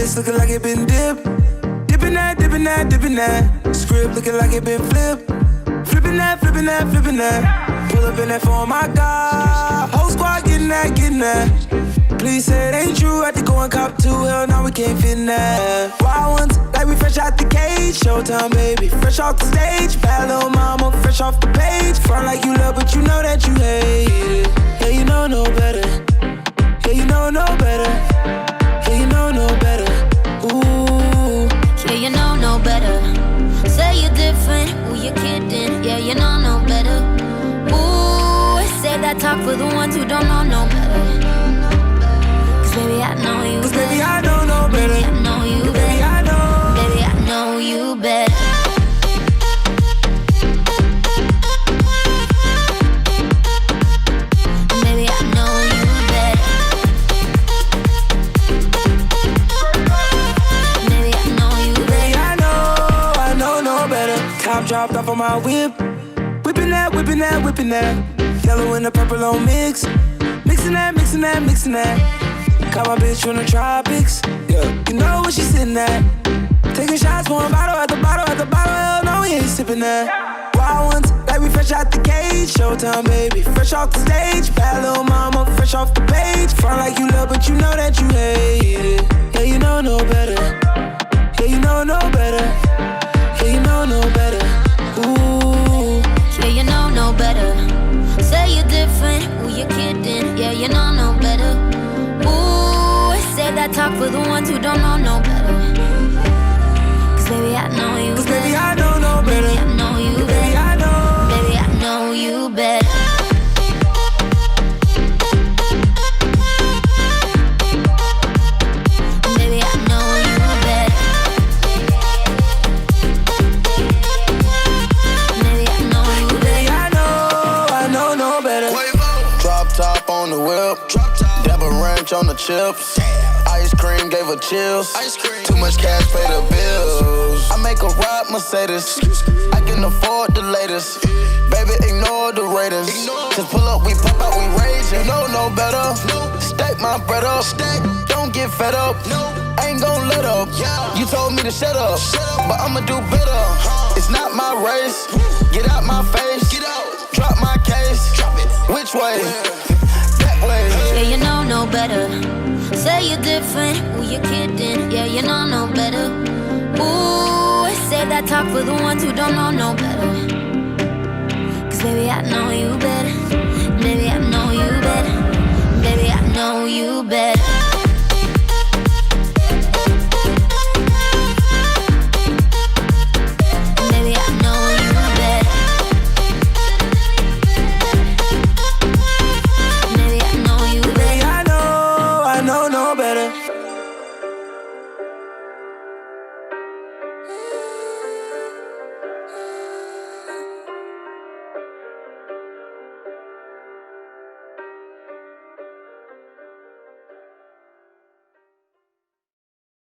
wrist looking like it been dipped. Dipping that, dipping that, dipping that. Script looking like it been flipped. Flipping that, flipping that, flipping that. Pull up in that phone, my God. Whole squad getting that, getting that. Please say it ain't true. Had to go and cop two. Hell, now we can't fit in that. Wild ones, like we fresh out the cage. Showtime, baby, fresh off the stage. Bad little mama, fresh off the page. Front like you love, but you know that you hate it. Yeah, you know no better. Yeah, you know no better. Yeah, you know no better. Ooh. Yeah, you know no better. Say you're different. Ooh, you're kidding. Yeah, you know no better. Ooh, say that talk for the ones who don't know no better. Baby, I know you better. Baby, I don't know better. Baby, I know you better. Baby, I know. Baby, I know you better. Baby, I know you better. Baby, I know you better. Baby, I know no better. Top dropped off on my whip. Whipping that, whipping that, whipping that. Yellow and the purple on mix. Mixing that, mixing that, mixing that. Got my bitch from the tropics, yeah. You know where she sitting at. Taking shots, pouring bottle at the bottle at the bottle. Hell no, we ain't sipping that. Wild ones, like we fresh out the cage. Showtime, baby, fresh off the stage. Bad little mama, fresh off the page. Front like you love, but you know that you hate it. Yeah, you know no better. Yeah, you know no better. Yeah, you know no better. Ooh. Yeah, you know no better. Say you're different. Ooh, you're kidding. Yeah, you know no better. Say that talk for the ones who don't know no better. Cause baby, I know you better. Baby, I don't know better. Baby, I know you better. Baby, I know. Baby, I know you better. Baby, I know you better. Baby, I know you better. Baby, I know no better. Drop top on the whip. Dabba ranch on the chips. Ice cream gave her chills. Too much cash, pay the bills. I make a ride Mercedes. I can afford the latest. Baby, ignore the ratings. Just pull up, we pop out, we raging. No better. Stack my bread up. Don't get fed up. I ain't gon' let up. You told me to shut up, but I'ma do better. It's not my race. Get out my face. Drop my case. Which way? That way. Yeah, you know no better. Say you're different. Ooh, you're kidding. Yeah, you know no better. Ooh, say that talk for the ones who don't know no better. Cause baby, I know you better.